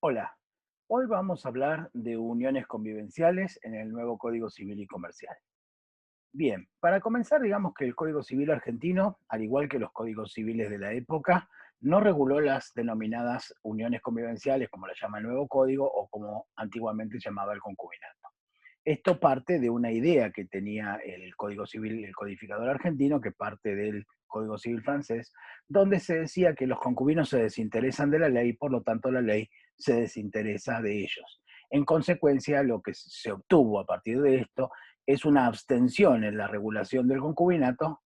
Hola, hoy vamos a hablar de uniones convivenciales en el nuevo Código Civil y Comercial. Bien, para comenzar, digamos que el Código Civil argentino, al igual que los códigos civiles de la época, no reguló las denominadas uniones convivenciales, como la llama el nuevo código o como antiguamente llamaba el concubinato. Esto parte de una idea que tenía el Código Civil, el codificador argentino, que parte del Código Civil francés, donde se decía que los concubinos se desinteresan de la ley, por lo tanto la ley se desinteresa de ellos. En consecuencia, lo que se obtuvo a partir de esto es una abstención en la regulación del concubinato,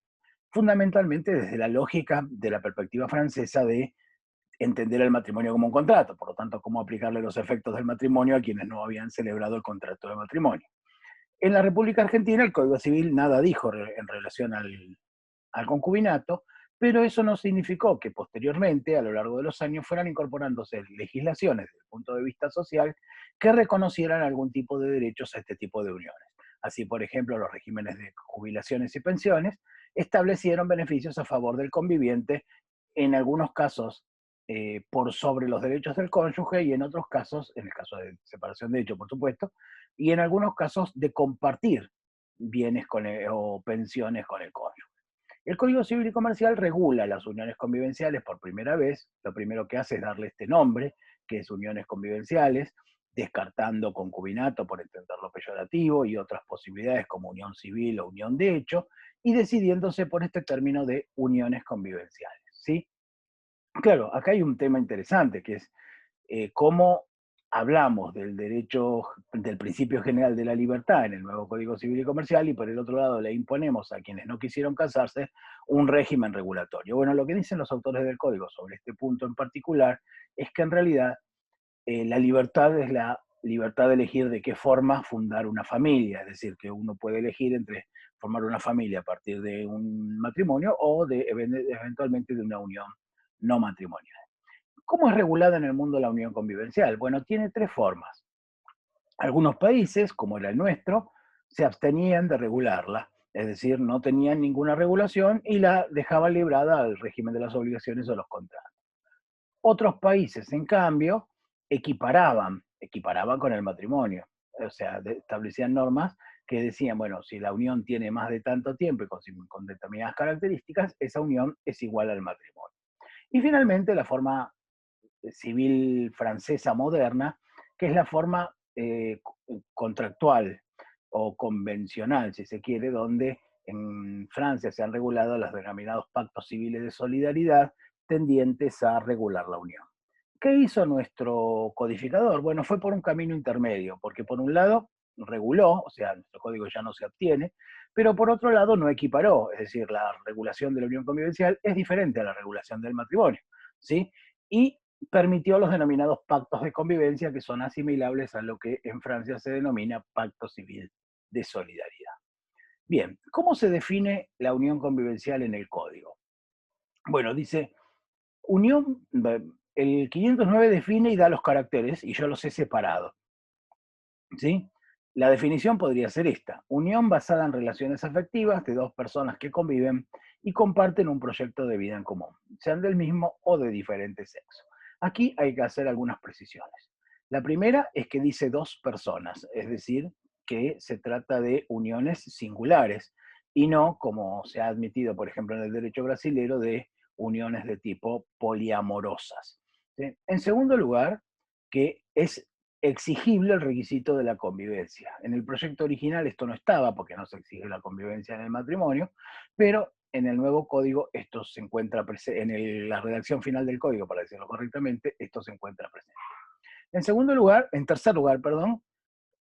fundamentalmente desde la lógica de la perspectiva francesa de entender el matrimonio como un contrato, por lo tanto, cómo aplicarle los efectos del matrimonio a quienes no habían celebrado el contrato de matrimonio. En la República Argentina el Código Civil nada dijo en relación al concubinato, pero eso no significó que posteriormente, a lo largo de los años, fueran incorporándose legislaciones desde el punto de vista social que reconocieran algún tipo de derechos a este tipo de uniones. Así, por ejemplo, los regímenes de jubilaciones y pensiones establecieron beneficios a favor del conviviente, en algunos casos por sobre los derechos del cónyuge y en otros casos, en el caso de separación de hecho, por supuesto, y en algunos casos de compartir bienes o pensiones con el cónyuge. El Código Civil y Comercial regula las uniones convivenciales por primera vez. Lo primero que hace es darle este nombre, que es uniones convivenciales, descartando concubinato por entenderlo peyorativo y otras posibilidades como unión civil o unión de hecho, y decidiéndose por este término de uniones convivenciales. ¿Sí? Claro, acá hay un tema interesante que es cómo hablamos del derecho, del principio general de la libertad en el nuevo Código Civil y Comercial y por el otro lado le imponemos a quienes no quisieron casarse un régimen regulatorio. Bueno, lo que dicen los autores del código sobre este punto en particular es que en realidad la libertad es la libertad de elegir de qué forma fundar una familia, es decir, que uno puede elegir entre formar una familia a partir de un matrimonio o de eventualmente de una unión no matrimonial. ¿Cómo es regulada en el mundo la unión convivencial? Bueno, tiene tres formas. Algunos países, como era el nuestro, se abstenían de regularla, es decir, no tenían ninguna regulación y la dejaban librada al régimen de las obligaciones o los contratos. Otros países, en cambio, equiparaban con el matrimonio, o sea, establecían normas que decían, bueno, si la unión tiene más de tanto tiempo y con determinadas características, esa unión es igual al matrimonio. Y finalmente, la forma civil francesa moderna, que es la forma contractual o convencional, si se quiere, donde en Francia se han regulado los denominados pactos civiles de solidaridad tendientes a regular la unión. ¿Qué hizo nuestro codificador? Bueno, fue por un camino intermedio, porque por un lado reguló, o sea, nuestro código ya no se obtiene, pero por otro lado no equiparó, es decir, la regulación de la unión convivencial es diferente a la regulación del matrimonio, ¿sí? Y permitió los denominados pactos de convivencia, que son asimilables a lo que en Francia se denomina pacto civil de solidaridad. Bien, ¿cómo se define la unión convivencial en el código? Bueno, dice, unión, el 509 define y da los caracteres, y yo los he separado, ¿sí? La definición podría ser esta: unión basada en relaciones afectivas de dos personas que conviven y comparten un proyecto de vida en común, sean del mismo o de diferente sexo. Aquí hay que hacer algunas precisiones. La primera es que dice dos personas, es decir, que se trata de uniones singulares y no, como se ha admitido, por ejemplo, en el derecho brasilero, de uniones de tipo poliamorosas. ¿Sí? En segundo lugar, que es exigible el requisito de la convivencia. En el proyecto original esto no estaba porque no se exige la convivencia en el matrimonio, pero en el nuevo código esto se encuentra presente, la redacción final del código, para decirlo correctamente, esto se encuentra presente. En tercer lugar, perdón,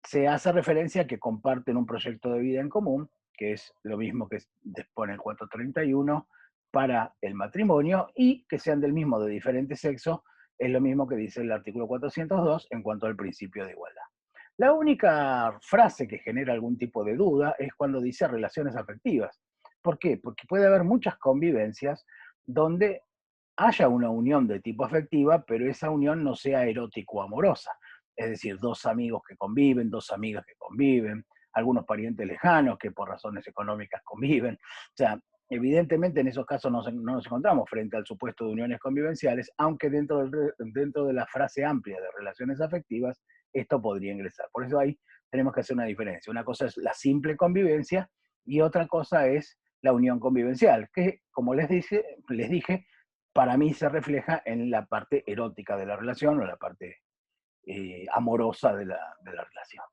se hace referencia a que comparten un proyecto de vida en común, que es lo mismo que dispone el 431 para el matrimonio, y que sean del mismo de diferente sexo, es lo mismo que dice el artículo 402 en cuanto al principio de igualdad. La única frase que genera algún tipo de duda es cuando dice relaciones afectivas. ¿Por qué? Porque puede haber muchas convivencias donde haya una unión de tipo afectiva, pero esa unión no sea erótico-amorosa. Es decir, dos amigos que conviven, dos amigas que conviven, algunos parientes lejanos que por razones económicas conviven. O sea, Evidentemente, en esos casos no nos encontramos frente al supuesto de uniones convivenciales, aunque dentro de la frase amplia de relaciones afectivas, esto podría ingresar. Por eso ahí tenemos que hacer una diferencia. Una cosa es la simple convivencia y otra cosa es la unión convivencial, que, como les dije, para mí se refleja en la parte erótica de la relación o la parte amorosa de la relación.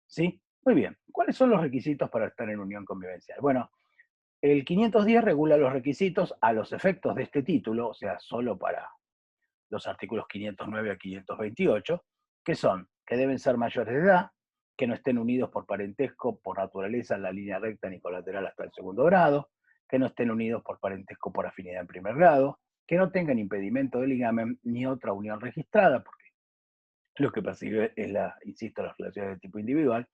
¿Sí? Muy bien. ¿Cuáles son los requisitos para estar en unión convivencial? Bueno, el 510 regula los requisitos a los efectos de este título, o sea, solo para los artículos 509 a 528, que son que deben ser mayores de edad, que no estén unidos por parentesco, por naturaleza en la línea recta ni colateral hasta el segundo grado, que no estén unidos por parentesco por afinidad en primer grado, que no tengan impedimento de ligamen ni otra unión registrada, porque lo que persigue es insisto, las relaciones de tipo individual,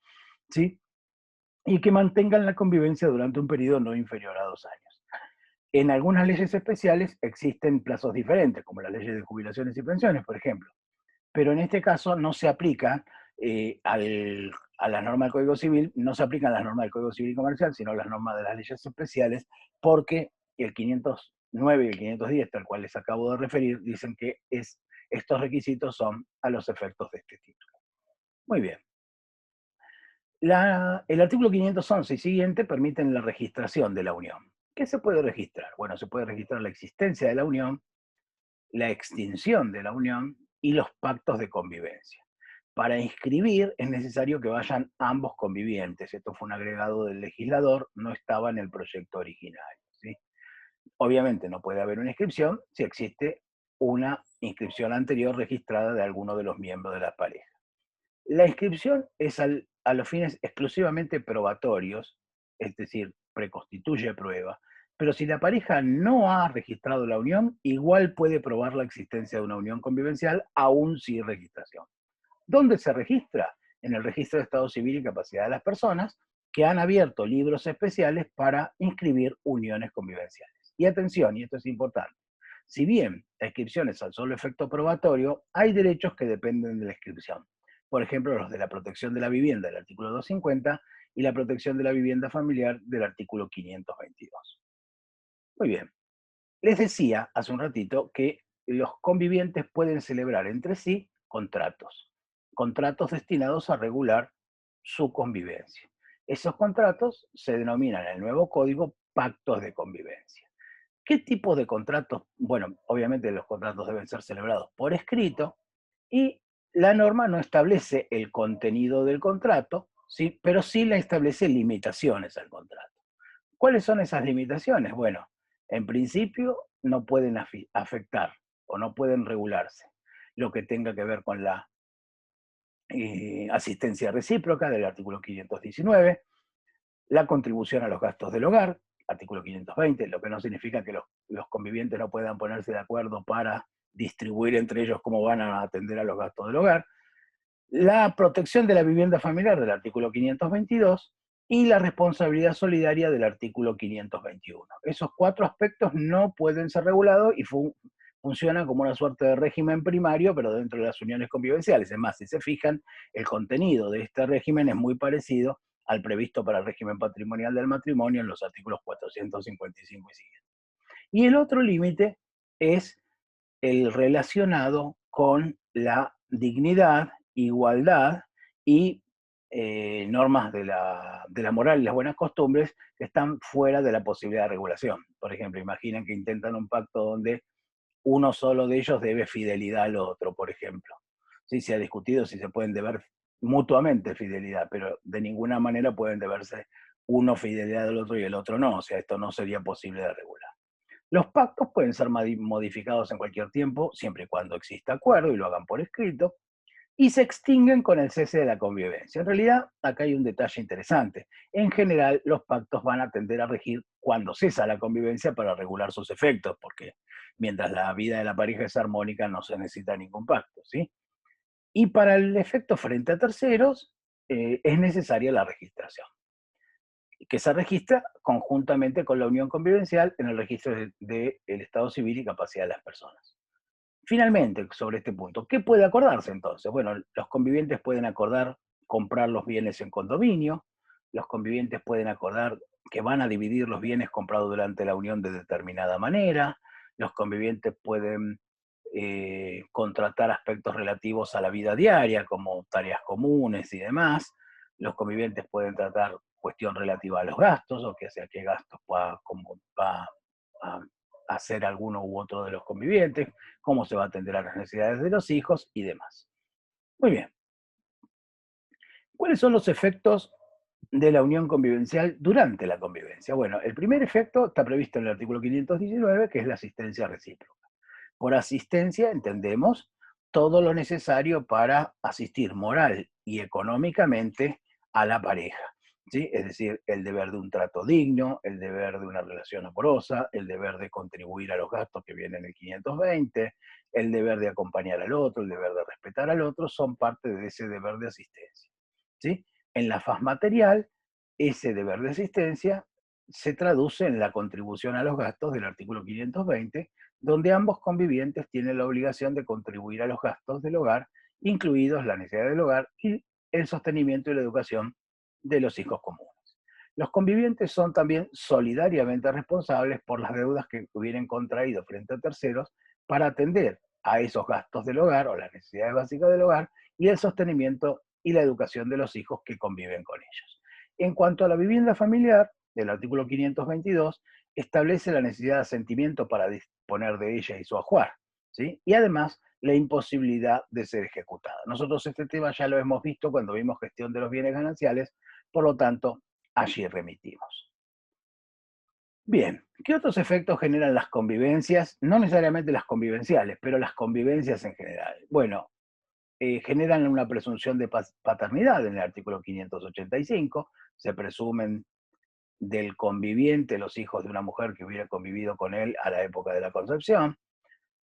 ¿sí? Y que mantengan la convivencia durante un periodo no inferior a 2 años. En algunas leyes especiales existen plazos diferentes, como las leyes de jubilaciones y pensiones, por ejemplo, pero en este caso no se aplica a la norma del Código Civil, no se aplican las normas del Código Civil y Comercial, sino las normas de las leyes especiales, porque el 509 y el 510, tal cual les acabo de referir, dicen que estos requisitos son a los efectos de este título. Muy bien. El artículo 511 y siguiente permiten la registración de la unión. ¿Qué se puede registrar? Bueno, se puede registrar la existencia de la unión, la extinción de la unión y los pactos de convivencia. Para inscribir es necesario que vayan ambos convivientes. Esto fue un agregado del legislador, no estaba en el proyecto original, ¿sí? Obviamente no puede haber una inscripción si existe una inscripción anterior registrada de alguno de los miembros de la pareja. La inscripción es a los fines exclusivamente probatorios, es decir, preconstituye prueba, pero si la pareja no ha registrado la unión, igual puede probar la existencia de una unión convivencial aún sin registración. ¿Dónde se registra? En el registro de Estado Civil y Capacidad de las Personas, que han abierto libros especiales para inscribir uniones convivenciales. Y atención, y esto es importante, si bien la inscripción es al solo efecto probatorio, hay derechos que dependen de la inscripción. Por ejemplo, los de la protección de la vivienda del artículo 250 y la protección de la vivienda familiar del artículo 522. Muy bien. Les decía hace un ratito que los convivientes pueden celebrar entre sí contratos destinados a regular su convivencia. Esos contratos se denominan en el nuevo código pactos de convivencia. ¿Qué tipo de contratos? Bueno, obviamente los contratos deben ser celebrados por escrito y la norma no establece el contenido del contrato, ¿sí? Pero sí la establece limitaciones al contrato. ¿Cuáles son esas limitaciones? Bueno, en principio no pueden afectar o no pueden regularse lo que tenga que ver con la asistencia recíproca del artículo 519, la contribución a los gastos del hogar, artículo 520, lo que no significa que los convivientes no puedan ponerse de acuerdo para distribuir entre ellos cómo van a atender a los gastos del hogar, la protección de la vivienda familiar del artículo 522 y la responsabilidad solidaria del artículo 521. Esos cuatro aspectos no pueden ser regulados y funcionan como una suerte de régimen primario, pero dentro de las uniones convivenciales. Es más, si se fijan, el contenido de este régimen es muy parecido al previsto para el régimen patrimonial del matrimonio en los artículos 455 y siguientes. Y el otro límite es el relacionado con la dignidad, igualdad y normas de la moral y las buenas costumbres que están fuera de la posibilidad de regulación. Por ejemplo, imaginen que intentan un pacto donde uno solo de ellos debe fidelidad al otro, por ejemplo. Sí, se ha discutido si se pueden deber mutuamente fidelidad, pero de ninguna manera pueden deberse uno fidelidad al otro y el otro no. O sea, esto no sería posible de regular. Los pactos pueden ser modificados en cualquier tiempo, siempre y cuando exista acuerdo y lo hagan por escrito, y se extinguen con el cese de la convivencia. En realidad, acá hay un detalle interesante. En general, los pactos van a tender a regir cuando cesa la convivencia para regular sus efectos, porque mientras la vida de la pareja es armónica, no se necesita ningún pacto, ¿sí? Y para el efecto frente a terceros, es necesaria la registración, que se registra conjuntamente con la unión convivencial en el registro del Estado Civil y Capacidad de las Personas. Finalmente, sobre este punto, ¿qué puede acordarse entonces? Bueno, los convivientes pueden acordar comprar los bienes en condominio, los convivientes pueden acordar que van a dividir los bienes comprados durante la unión de determinada manera. Los convivientes pueden contratar aspectos relativos a la vida diaria, como tareas comunes y demás. Los convivientes pueden tratar cuestión relativa a los gastos, o que sea qué gastos va a hacer alguno u otro de los convivientes, cómo se va a atender a las necesidades de los hijos y demás. Muy bien. ¿Cuáles son los efectos de la unión convivencial durante la convivencia? Bueno, el primer efecto está previsto en el artículo 519, que es la asistencia recíproca. Por asistencia entendemos todo lo necesario para asistir moral y económicamente a la pareja, ¿sí? Es decir, el deber de un trato digno, el deber de una relación amorosa, el deber de contribuir a los gastos que vienen en el 520, el deber de acompañar al otro, el deber de respetar al otro, son parte de ese deber de asistencia, ¿sí? En la faz material, ese deber de asistencia se traduce en la contribución a los gastos del artículo 520, donde ambos convivientes tienen la obligación de contribuir a los gastos del hogar, incluidos la necesidad del hogar y el sostenimiento y la educación de los hijos comunes. Los convivientes son también solidariamente responsables por las deudas que hubieran contraído frente a terceros para atender a esos gastos del hogar o las necesidades básicas del hogar y el sostenimiento y la educación de los hijos que conviven con ellos. En cuanto a la vivienda familiar, el artículo 522 establece la necesidad de asentimiento para disponer de ella y su ajuar, ¿sí? Y además la imposibilidad de ser ejecutada. Nosotros este tema ya lo hemos visto cuando vimos gestión de los bienes gananciales, por lo tanto, allí remitimos. Bien, ¿qué otros efectos generan las convivencias? No necesariamente las convivenciales, pero las convivencias en general. Bueno, generan una presunción de paternidad en el artículo 585, se presumen del conviviente los hijos de una mujer que hubiera convivido con él a la época de la concepción.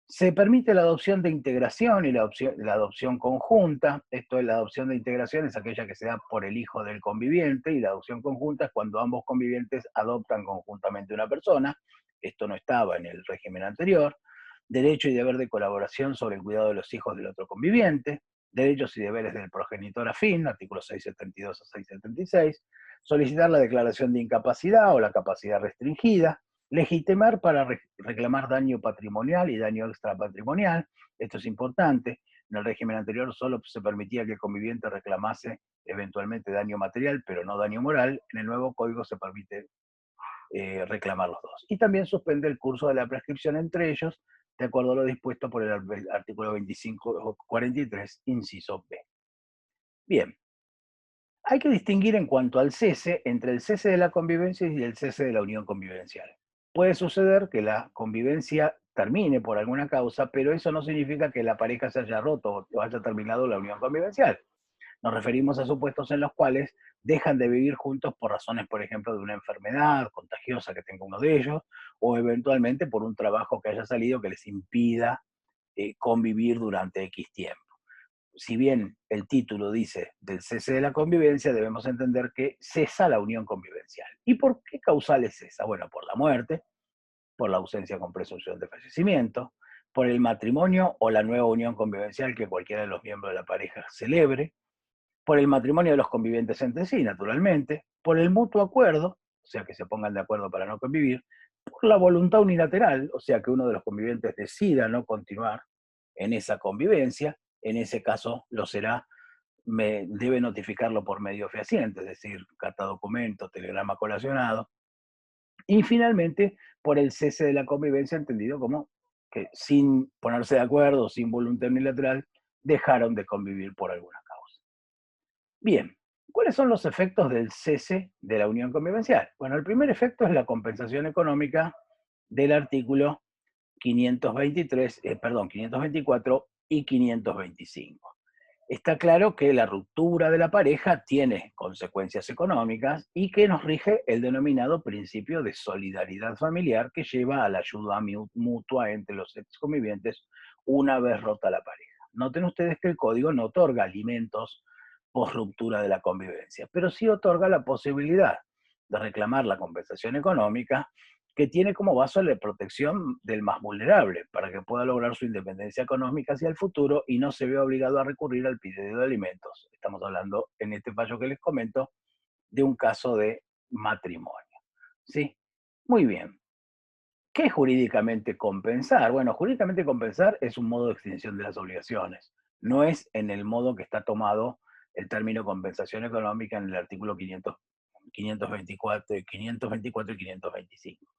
Se permite la adopción de integración y la adopción conjunta. Esto es la adopción de integración, es aquella que se da por el hijo del conviviente, y la adopción conjunta es cuando ambos convivientes adoptan conjuntamente una persona. Esto no estaba en el régimen anterior. Derecho y deber de colaboración sobre el cuidado de los hijos del otro conviviente. Derechos y deberes del progenitor afín, artículos 672 a 676. Solicitar la declaración de incapacidad o la capacidad restringida. Legitimar para reclamar daño patrimonial y daño extrapatrimonial. Esto es importante. En el régimen anterior solo se permitía que el conviviente reclamase eventualmente daño material, pero no daño moral. En el nuevo código se permite reclamar los dos. Y también suspende el curso de la prescripción entre ellos, de acuerdo a lo dispuesto por el artículo 2543, inciso B. Bien, hay que distinguir en cuanto al cese entre el cese de la convivencia y el cese de la unión convivencial. Puede suceder que la convivencia termine por alguna causa, pero eso no significa que la pareja se haya roto o haya terminado la unión convivencial. Nos referimos a supuestos en los cuales dejan de vivir juntos por razones, por ejemplo, de una enfermedad contagiosa que tenga uno de ellos, o eventualmente por un trabajo que haya salido que les impida convivir durante X tiempo. Si bien el título dice del cese de la convivencia, debemos entender que cesa la unión convivencial. ¿Y por qué causales cesa? Bueno, por la muerte, por la ausencia con presunción de fallecimiento, por el matrimonio o la nueva unión convivencial que cualquiera de los miembros de la pareja celebre, por el matrimonio de los convivientes entre sí, naturalmente, por el mutuo acuerdo, o sea, que se pongan de acuerdo para no convivir, por la voluntad unilateral, o sea, que uno de los convivientes decida no continuar en esa convivencia. En ese caso lo será, debe notificarlo por medio fehaciente, es decir, carta documento, telegrama colacionado. Y finalmente, por el cese de la convivencia, entendido como que sin ponerse de acuerdo, sin voluntad unilateral, dejaron de convivir por alguna causa. Bien, ¿cuáles son los efectos del cese de la unión convivencial? Bueno, el primer efecto es la compensación económica del artículo 524 y 525. Está claro que la ruptura de la pareja tiene consecuencias económicas y que nos rige el denominado principio de solidaridad familiar, que lleva a la ayuda mutua entre los exconvivientes una vez rota la pareja. Noten ustedes que el código no otorga alimentos por ruptura de la convivencia, pero sí otorga la posibilidad de reclamar la compensación económica, que tiene como base la protección del más vulnerable, para que pueda lograr su independencia económica hacia el futuro y no se vea obligado a recurrir al pedido de alimentos. Estamos hablando, en este fallo que les comento, de un caso de matrimonio. ¿sí? Muy bien. ¿Qué es jurídicamente compensar? Bueno, jurídicamente compensar es un modo de extinción de las obligaciones. No es en el modo que está tomado el término compensación económica en el artículo 524, 524 y 525.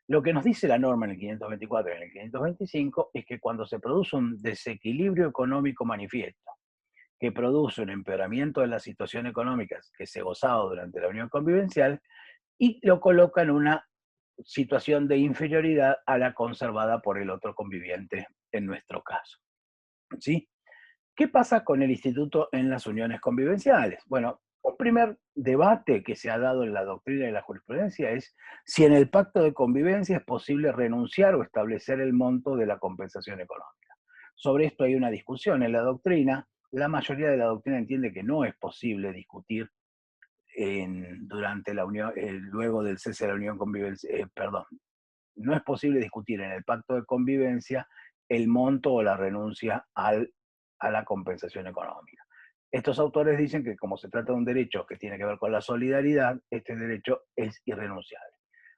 Lo que nos dice la norma en el 524 y en el 525 es que cuando se produce un desequilibrio económico manifiesto que produce un empeoramiento de la situación económica que se gozaba durante la unión convivencial y lo coloca en una situación de inferioridad a la conservada por el otro conviviente en nuestro caso. ¿Sí? ¿Qué pasa con el instituto en las uniones convivenciales? Bueno, un primer debate que se ha dado en la doctrina y la jurisprudencia es si en el pacto de convivencia es posible renunciar o establecer el monto de la compensación económica. Sobre esto hay una discusión en la doctrina. La mayoría de la doctrina entiende que no es posible discutir durante la unión, luego del cese de la unión convivencia, perdón, no es posible discutir en el pacto de convivencia el monto o la renuncia a la compensación económica. Estos autores dicen que como se trata de un derecho que tiene que ver con la solidaridad, este derecho es irrenunciable.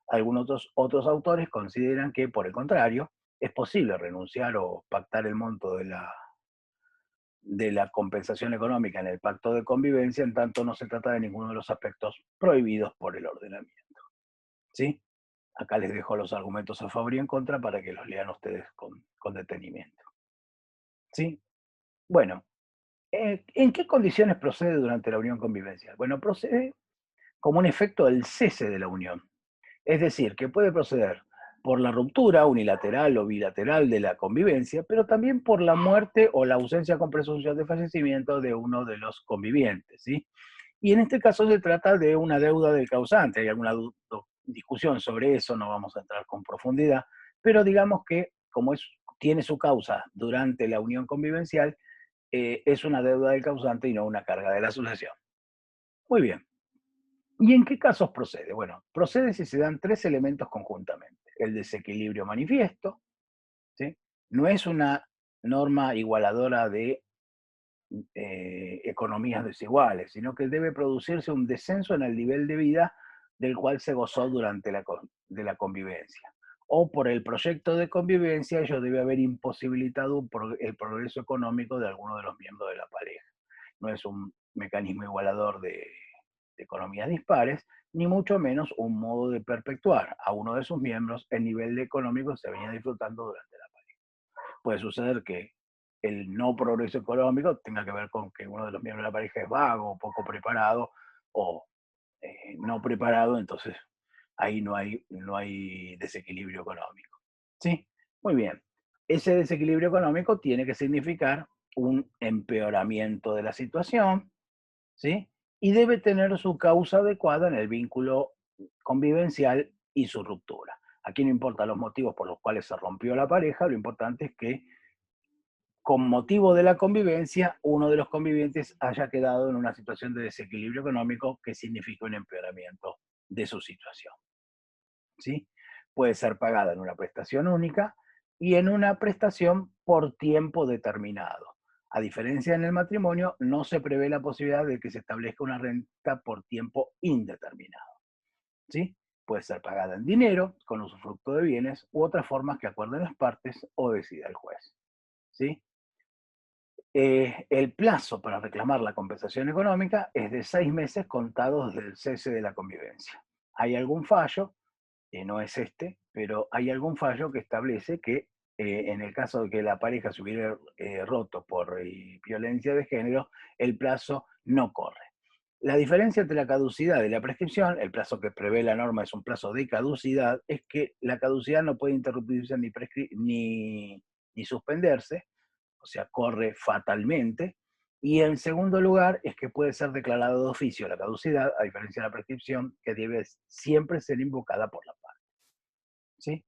Algunos otros autores consideran que, por el contrario, es posible renunciar o pactar el monto de la compensación económica en el pacto de convivencia, en tanto no se trata de ninguno de los aspectos prohibidos por el ordenamiento. ¿Sí? Acá les dejo los argumentos a favor y en contra para que los lean ustedes con detenimiento. ¿Sí? Bueno, ¿en qué condiciones procede durante la unión convivencial? Bueno, procede como un efecto del cese de la unión. Es decir, que puede proceder por la ruptura unilateral o bilateral de la convivencia, pero también por la muerte o la ausencia con presunción de fallecimiento de uno de los convivientes, ¿sí? Y en este caso se trata de una deuda del causante. Hay alguna discusión sobre eso, no vamos a entrar con profundidad, pero digamos que como tiene su causa durante la unión convivencial, es una deuda del causante y no una carga de la sucesión. Muy bien. ¿Y en qué casos procede? Bueno, procede si se dan tres elementos conjuntamente. El desequilibrio manifiesto, ¿sí? No es una norma igualadora de economías desiguales, sino que debe producirse un descenso en el nivel de vida del cual se gozó durante de la convivencia. O por el proyecto de convivencia, ello debe haber imposibilitado el progreso económico de alguno de los miembros de la pareja. No es un mecanismo igualador de economías dispares, ni mucho menos un modo de perpetuar a uno de sus miembros el nivel de económico que se venía disfrutando durante la pareja. Puede suceder que el no progreso económico tenga que ver con que uno de los miembros de la pareja es vago, poco preparado o no preparado, entonces ahí no hay desequilibrio económico. ¿Sí? Muy bien. Ese desequilibrio económico tiene que significar un empeoramiento de la situación, ¿sí? Y debe tener su causa adecuada en el vínculo convivencial y su ruptura. Aquí no importan los motivos por los cuales se rompió la pareja, lo importante es que con motivo de la convivencia, uno de los convivientes haya quedado en una situación de desequilibrio económico que significa un empeoramiento de su situación. ¿Sí? Puede ser pagada en una prestación única y en una prestación por tiempo determinado. A diferencia en el matrimonio, no se prevé la posibilidad de que se establezca una renta por tiempo indeterminado. ¿Sí? Puede ser pagada en dinero, con usufructo de bienes u otras formas que acuerden las partes o decida el juez. ¿Sí? El plazo para reclamar la compensación económica es de 6 meses contados del cese de la convivencia. Hay algún fallo, no es este, pero hay algún fallo que establece que en el caso de que la pareja se hubiera roto por violencia de género, el plazo no corre. La diferencia entre la caducidad y la prescripción, el plazo que prevé la norma es un plazo de caducidad, es que la caducidad no puede interrumpirse ni suspenderse, o sea, corre fatalmente. Y en segundo lugar, es que puede ser declarado de oficio la caducidad, a diferencia de la prescripción, que debe siempre ser invocada por la parte. ¿Sí?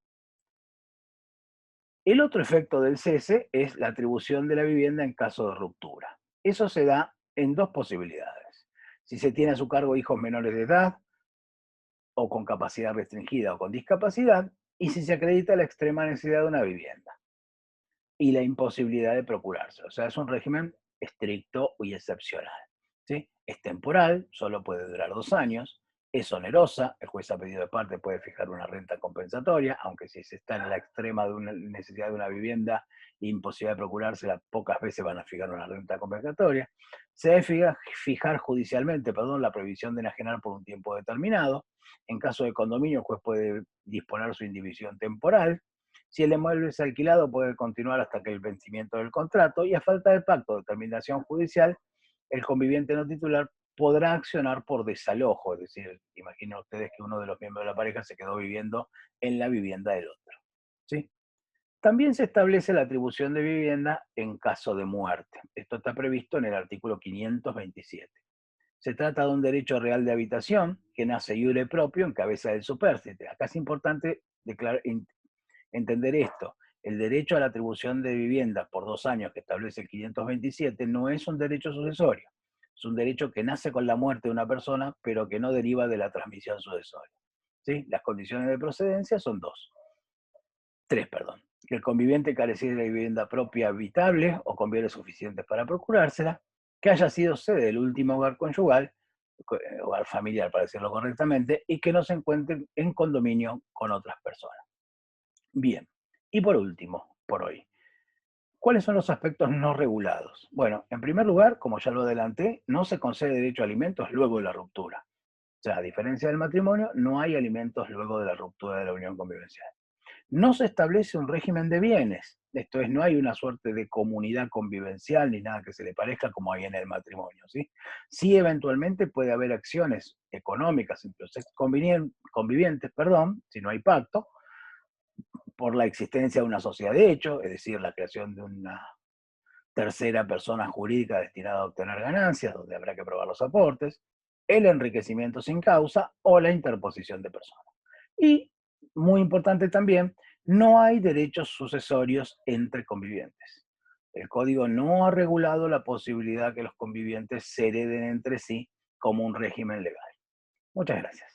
El otro efecto del cese es la atribución de la vivienda en caso de ruptura. Eso se da en dos posibilidades. Si se tiene a su cargo hijos menores de edad, o con capacidad restringida o con discapacidad, y si se acredita la extrema necesidad de una vivienda y la imposibilidad de procurarse. O sea, es un régimen estricto y excepcional. ¿Sí? Es temporal, solo puede durar 2 años, Es onerosa, el juez a pedido de parte puede fijar una renta compensatoria, aunque si se está en la extrema de una necesidad de una vivienda e imposibilidad de procurársela, pocas veces van a fijar una renta compensatoria. Se debe fijar judicialmente, la prohibición de enajenar por un tiempo determinado. En caso de condominio, el juez puede disponer su indivisión temporal. Si el inmueble es alquilado, puede continuar hasta que el vencimiento del contrato, y a falta de pacto o determinación judicial, el conviviente no titular podrá accionar por desalojo, es decir, imaginen ustedes que uno de los miembros de la pareja se quedó viviendo en la vivienda del otro, ¿sí? También se establece la atribución de vivienda en caso de muerte. Esto está previsto en el artículo 527. Se trata de un derecho real de habitación que nace iure propio en cabeza del supérstite. Acá es importante entender esto. El derecho a la atribución de vivienda por 2 años que establece el 527 no es un derecho sucesorio. Es un derecho que nace con la muerte de una persona, pero que no deriva de la transmisión sucesoria. ¿Sí? Las condiciones de procedencia son tres, perdón. Que el conviviente careciera de vivienda propia habitable o con bienes suficientes para procurársela, que haya sido sede del último hogar conyugal, hogar familiar para decirlo correctamente, y que no se encuentre en condominio con otras personas. Bien, y por último, por hoy, ¿cuáles son los aspectos no regulados? Bueno, en primer lugar, como ya lo adelanté, no se concede derecho a alimentos luego de la ruptura. O sea, a diferencia del matrimonio, no hay alimentos luego de la ruptura de la unión convivencial. No se establece un régimen de bienes, esto es, no hay una suerte de comunidad convivencial ni nada que se le parezca como hay en el matrimonio, ¿sí? Sí, eventualmente puede haber acciones económicas entre los convivientes, perdón, si no hay pacto, por la existencia de una sociedad de hecho, es decir, la creación de una tercera persona jurídica destinada a obtener ganancias, donde habrá que probar los aportes, el enriquecimiento sin causa o la interposición de personas. Y, muy importante también, no hay derechos sucesorios entre convivientes. El código no ha regulado la posibilidad que los convivientes se hereden entre sí como un régimen legal. Muchas gracias.